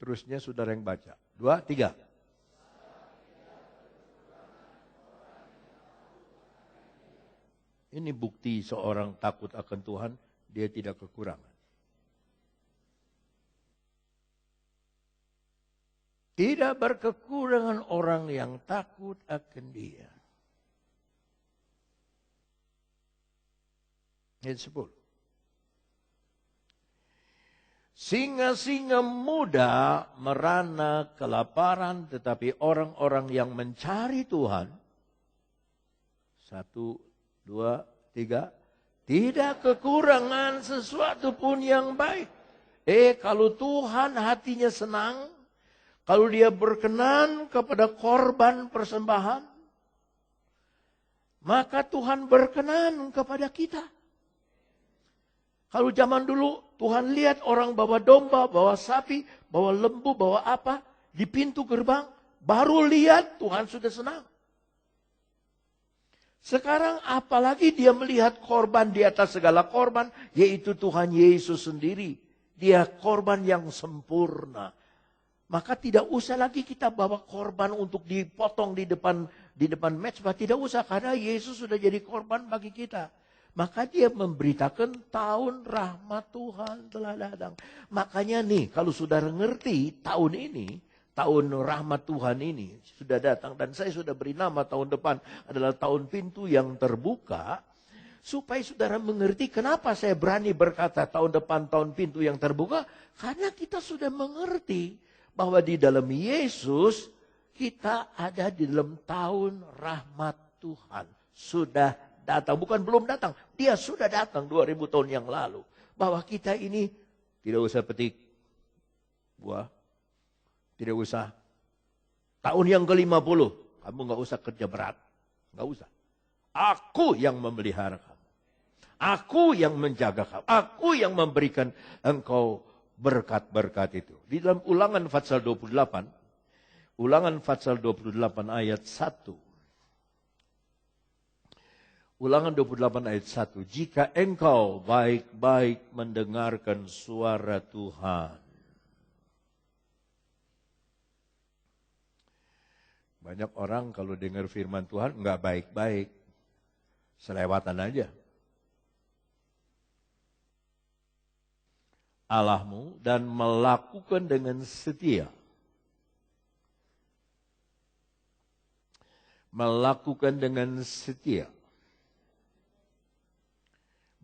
Terusnya saudara yang baca. 2, 3. Ini bukti seorang takut akan Tuhan, dia tidak kekurangan. Tidak berkekurangan orang yang takut akan Dia. Ayat 10. Singa-singa muda merana kelaparan, tetapi orang-orang yang mencari Tuhan, 1, 2, 3, tidak kekurangan sesuatu pun yang baik. Kalau Tuhan hatinya senang, kalau Dia berkenan kepada korban persembahan, maka Tuhan berkenan kepada kita. Kalau zaman dulu Tuhan lihat orang bawa domba, bawa sapi, bawa lembu, bawa apa, di pintu gerbang, baru lihat Tuhan sudah senang. Sekarang apalagi Dia melihat korban di atas segala korban, yaitu Tuhan Yesus sendiri. Dia korban yang sempurna. Maka tidak usah lagi kita bawa korban untuk dipotong di depan mezbah. Tidak usah, karena Yesus sudah jadi korban bagi kita. Maka Dia memberitakan tahun rahmat Tuhan telah datang. Makanya nih, kalau saudara ngerti tahun ini, tahun rahmat Tuhan ini sudah datang. Dan saya sudah beri nama tahun depan adalah tahun pintu yang terbuka. Supaya saudara mengerti kenapa saya berani berkata tahun depan tahun pintu yang terbuka. Karena kita sudah mengerti bahwa di dalam Yesus kita ada di dalam tahun rahmat Tuhan. Sudah datang, bukan belum datang. Dia sudah datang 2000 tahun yang lalu. Bahwa kita ini tidak usah petik buah. Tidak usah. Tahun yang ke-50. Kamu gak usah kerja berat. Gak usah. Aku yang memelihara kamu. Aku yang menjaga kamu. Aku yang memberikan engkau berkat-berkat itu. Di dalam Ulangan pasal 28. Ulangan pasal 28 ayat 1. Ulangan 28 ayat 1. Jika engkau baik-baik mendengarkan suara Tuhan. Banyak orang kalau dengar firman Tuhan enggak baik-baik. Selewatan aja. Allahmu dan melakukan dengan setia. Melakukan dengan setia.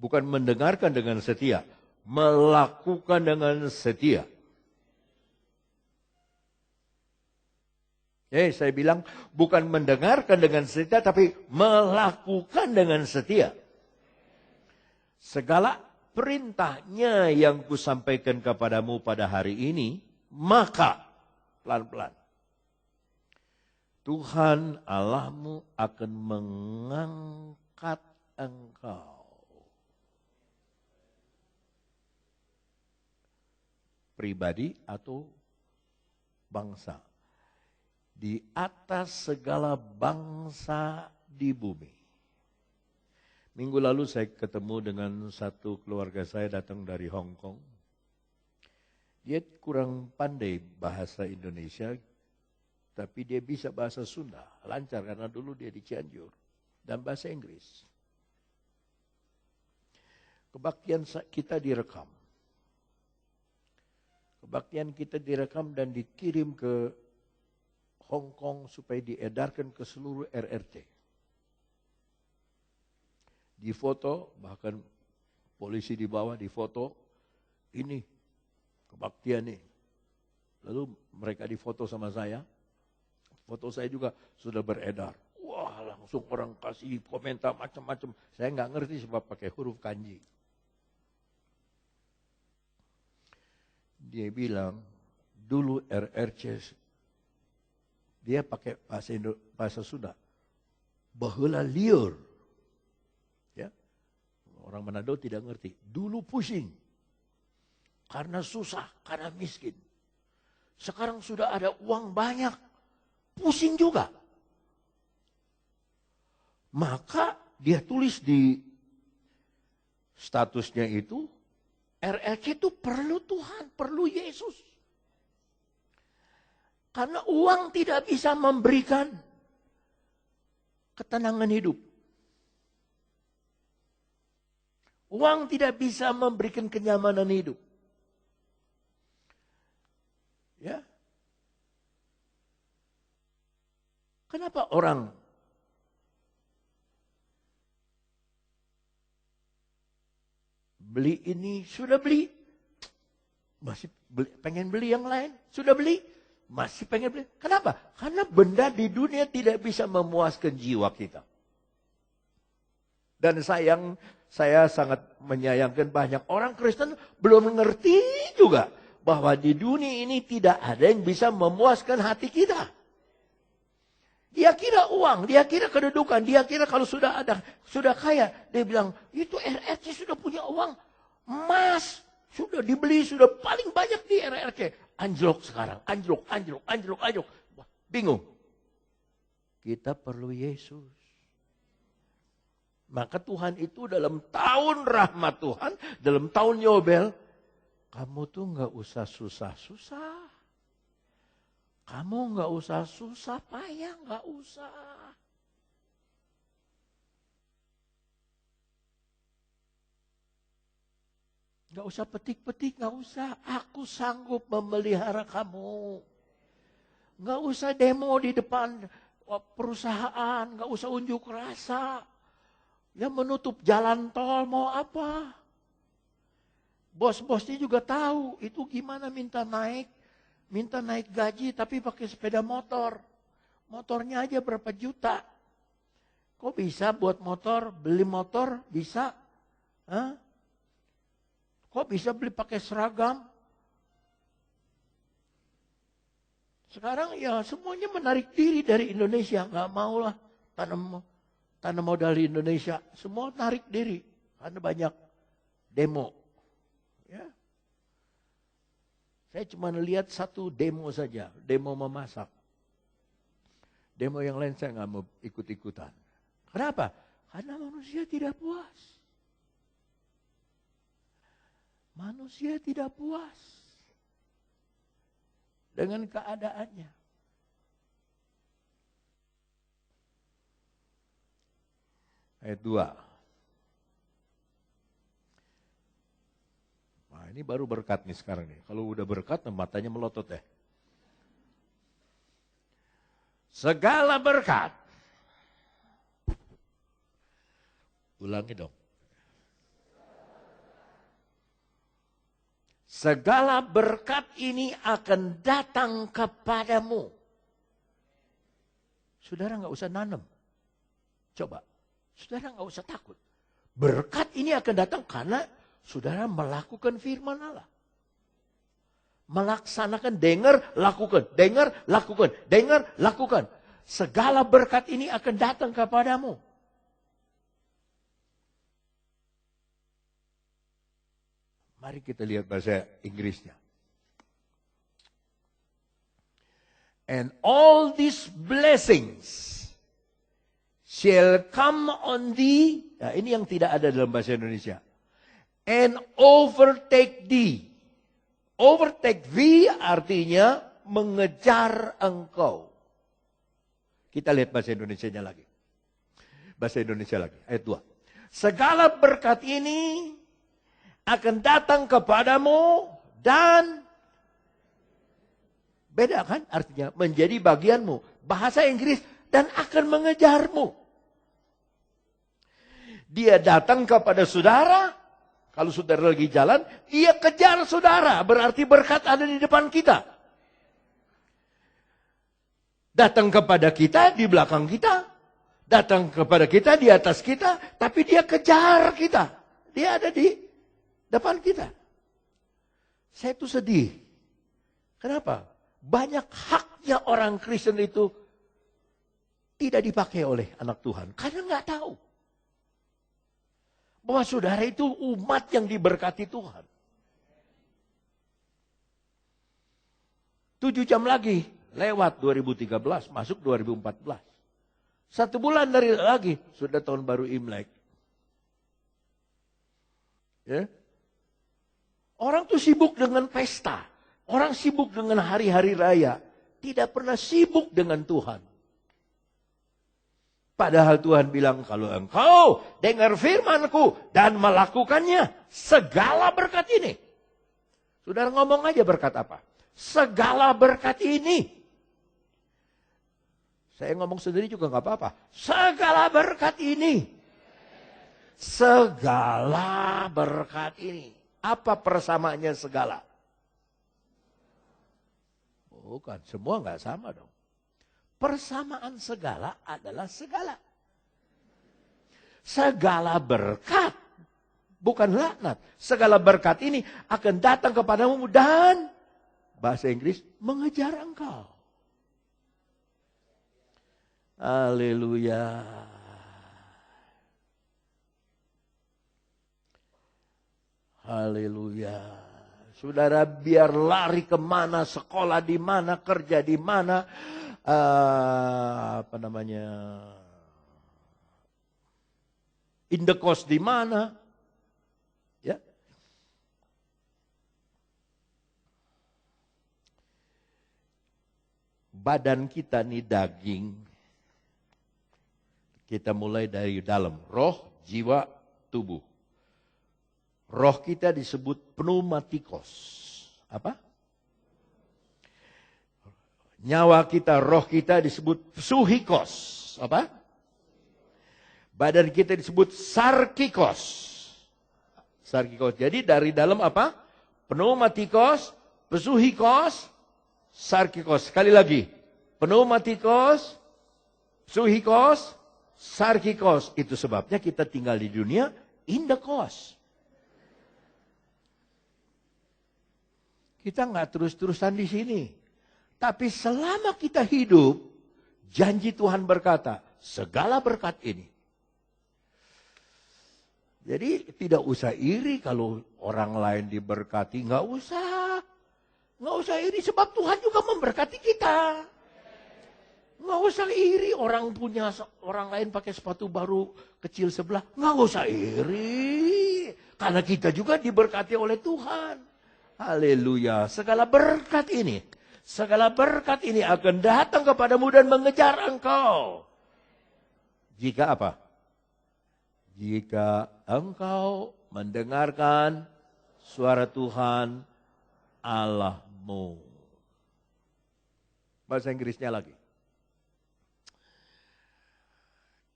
Bukan mendengarkan dengan setia. Melakukan dengan setia. Saya bilang bukan mendengarkan dengan setia, tapi melakukan dengan setia. Segala perintahnya yang kusampaikan kepadamu pada hari ini, maka pelan-pelan Tuhan Allahmu akan mengangkat engkau. Pribadi atau bangsa. Di atas segala bangsa di bumi. Minggu lalu saya ketemu dengan satu keluarga saya datang dari Hong Kong. Dia kurang pandai bahasa Indonesia, tapi dia bisa bahasa Sunda. Lancar karena dulu dia di Cianjur. Dan bahasa Inggris. Kebaktian kita direkam. Kebaktian kita direkam dan dikirim ke Hong Kong supaya diedarkan ke seluruh RRT. Difoto, bahkan polisi di bawah difoto, ini kebaktian nih. Lalu mereka difoto sama saya, foto saya juga sudah beredar. Wah, langsung orang kasih komentar macam-macam. Saya nggak ngerti sebab pakai huruf kanji. Dia bilang, dulu RRC, dia pakai bahasa Sunda. Baheula liur. Ya. Orang Manado tidak ngerti. Dulu pusing. Karena susah, karena miskin. Sekarang sudah ada uang banyak. Pusing juga. Maka dia tulis di statusnya itu, RRC itu perlu Tuhan, perlu Yesus. Karena uang tidak bisa memberikan ketenangan hidup. Uang tidak bisa memberikan kenyamanan hidup. Ya. Kenapa orang beli ini, sudah beli, masih pengen beli yang lain, sudah beli, masih pengen beli. Kenapa? Karena benda di dunia tidak bisa memuaskan jiwa kita. Dan saya sangat menyayangkan banyak orang Kristen belum mengerti juga bahwa di dunia ini tidak ada yang bisa memuaskan hati kita. Dia kira uang, dia kira kedudukan, dia kira kalau sudah ada, sudah kaya. Dia bilang, itu RRC sudah punya uang. Emas sudah dibeli, sudah paling banyak di RRC. Anjlok sekarang, anjlok. Wah, bingung. Kita perlu Yesus. Maka Tuhan itu dalam tahun rahmat Tuhan, dalam tahun Yobel, kamu tuh gak usah susah-susah. Kamu gak usah susah payah, gak usah. Gak usah petik-petik, gak usah. Aku sanggup memelihara kamu. Gak usah demo di depan perusahaan, gak usah unjuk rasa. Ya menutup jalan tol mau apa? Bos-bosnya juga tahu itu gimana minta naik gaji tapi pakai sepeda motor. Motornya aja berapa juta. Kok bisa buat motor, beli motor bisa? Hah? Kok bisa beli pakai seragam? Sekarang ya semuanya menarik diri dari Indonesia. Nggak maulah tanam modal di Indonesia. Semua narik diri. Karena banyak demo. Ya. Saya cuma lihat satu demo saja. Demo memasak. Demo yang lain saya nggak mau ikut-ikutan. Kenapa? Karena manusia tidak puas. Manusia tidak puas dengan keadaannya. Ayat 2. Nah ini baru berkat nih sekarang nih. Kalau udah berkat matanya melotot ya. Segala berkat. Ulangi dong. Segala berkat ini akan datang kepadamu. Saudara nggak usah nanam. Coba. Saudara nggak usah takut. Berkat ini akan datang karena saudara melakukan firman Allah. Melaksanakan, dengar, lakukan. Dengar, lakukan. Dengar, lakukan. Segala berkat ini akan datang kepadamu. Mari kita lihat bahasa Inggrisnya. And all these blessings shall come on thee. Nah, ini yang tidak ada dalam bahasa Indonesia. And overtake thee. Overtake thee artinya mengejar engkau. Kita lihat bahasa Indonesianya lagi. Bahasa Indonesia lagi. Ayat 2. Segala berkat ini akan datang kepadamu dan beda kan artinya menjadi bagianmu. Bahasa Inggris dan akan mengejarmu. Dia datang kepada saudara. Kalau saudara lagi jalan, dia kejar saudara. Berarti berkat ada di depan kita. Datang kepada kita di belakang kita. Datang kepada kita di atas kita. Tapi dia kejar kita. Dia ada di depan kita. Saya tuh sedih. Kenapa? Banyak haknya orang Kristen itu tidak dipakai oleh anak Tuhan. Karena nggak tahu. Bahwa saudara itu umat yang diberkati Tuhan. 7 jam lagi lewat 2013, masuk 2014. 1 bulan dari lagi sudah tahun baru Imlek. Ya. Orang tuh sibuk dengan pesta. Orang sibuk dengan hari-hari raya. tidak pernah sibuk dengan Tuhan. Padahal Tuhan bilang, kalau engkau dengar firman-Ku dan melakukannya, segala berkat ini. Saudara ngomong aja berkat apa? Segala berkat ini. Saya ngomong sendiri juga nggak apa-apa. Segala berkat ini. Segala berkat ini. Apa persamaannya segala? Bukan, semua nggak sama dong. Persamaan segala adalah segala. Segala berkat, bukan laknat. Segala berkat ini akan datang kepadamu dan, bahasa Inggris, mengejar engkau. Haleluya. Haleluya. Saudara, biar lari kemana, sekolah di mana, kerja di mana, indekos di mana, ya. Badan kita nih daging, kita mulai dari dalam, roh, jiwa, tubuh. Roh kita disebut pneumatikos. Apa? Nyawa kita, roh kita disebut psuhikos. Apa? Badan kita disebut sarkikos. Sarkikos. Jadi dari dalam apa? Pneumatikos, psuhikos, sarkikos. Sekali lagi. Pneumatikos, psuhikos, sarkikos. Itu sebabnya kita tinggal di dunia indekos. Kita nggak terus-terusan di sini. Tapi selama kita hidup, janji Tuhan berkata, segala berkat ini. Jadi tidak usah iri kalau orang lain diberkati. Nggak usah. Nggak usah iri sebab Tuhan juga memberkati kita. Nggak usah iri orang punya, orang lain pakai sepatu baru kecil sebelah. Nggak usah iri. Karena kita juga diberkati oleh Tuhan. Haleluya. Segala berkat ini akan datang kepadamu dan mengejar engkau. Jika apa? Jika engkau mendengarkan suara Tuhan Allahmu. Bahasa Inggrisnya lagi.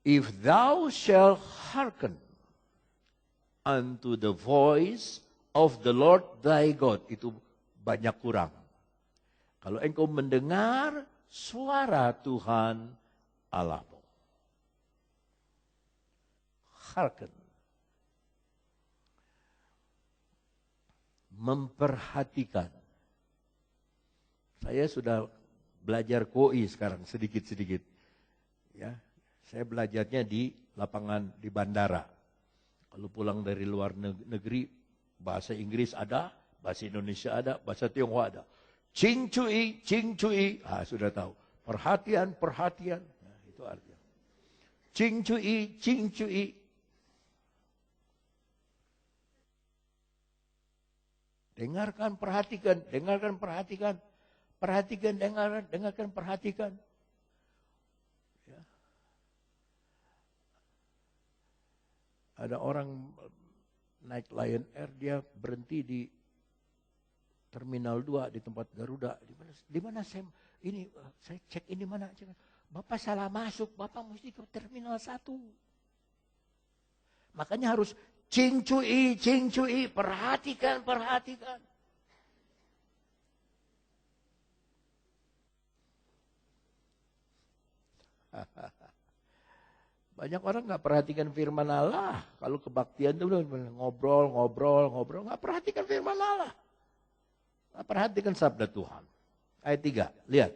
If thou shalt hearken unto the voice of the Lord thy God. Itu banyak kurang. Kalau engkau mendengar suara Tuhan Allahmu. Hearken. Memperhatikan. Saya sudah belajar KOI sekarang sedikit-sedikit. Ya, saya belajarnya di lapangan di bandara. Kalau pulang dari luar negeri, bahasa Inggris ada, bahasa Indonesia ada, bahasa Tionghoa ada. Cing cui, sudah tahu. Perhatian. Nah, itu artinya. Cing cui. Dengarkan, perhatikan. Perhatikan, dengarkan, perhatikan. Ya. Ada orang naik Lion Air, dia berhenti di Terminal 2 di tempat Garuda. Di mana saya cek ini mana? Bapak salah masuk, Bapak mesti ke Terminal 1. Makanya harus cing cui, perhatikan. Banyak orang nggak perhatikan firman Allah. Kalau kebaktian itu ngobrol, nggak perhatikan firman Allah. Nggak perhatikan sabda Tuhan. Ayat 3, lihat.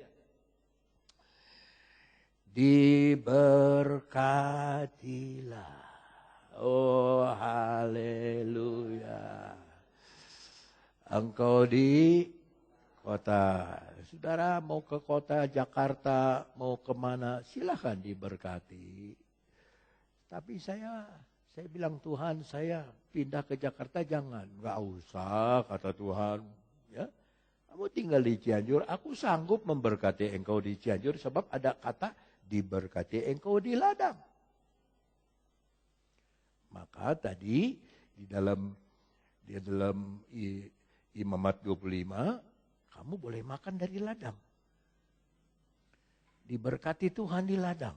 Diberkatilah. Oh haleluya. Engkau di kota. Saudara mau ke kota Jakarta, mau kemana, silakan diberkati. Tapi saya bilang Tuhan, saya pindah ke Jakarta jangan. Enggak usah kata Tuhan. Ya, Kamu tinggal di Cianjur, aku sanggup memberkati engkau di Cianjur sebab ada kata diberkati engkau di ladang. Maka tadi di dalam Imamat 25, kamu boleh makan dari ladang. Diberkati Tuhan di ladang.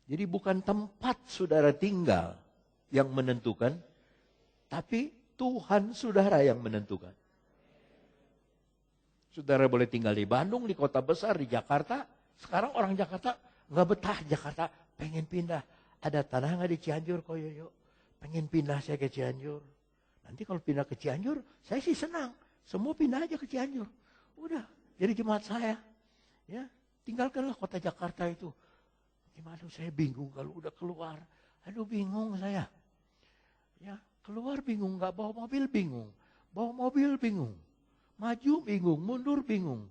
Jadi bukan tempat saudara tinggal yang menentukan, tapi Tuhan saudara yang menentukan. Saudara boleh tinggal di Bandung, di kota besar, di Jakarta. Sekarang orang Jakarta nggak betah Jakarta, pengen pindah. Ada tanah nggak di Cianjur, Koyoyo? Pengen pindah saya ke Cianjur. Nanti kalau pindah ke Cianjur, saya sih senang. Semua pindah aja ke Cianjur. Udah, jadi jemaat saya. Ya, tinggalkanlah kota Jakarta itu. Gimana saya bingung kalau udah keluar. Aduh bingung saya. Ya, keluar bingung, nggak bawa mobil bingung. Bawa mobil bingung. Maju bingung, mundur bingung.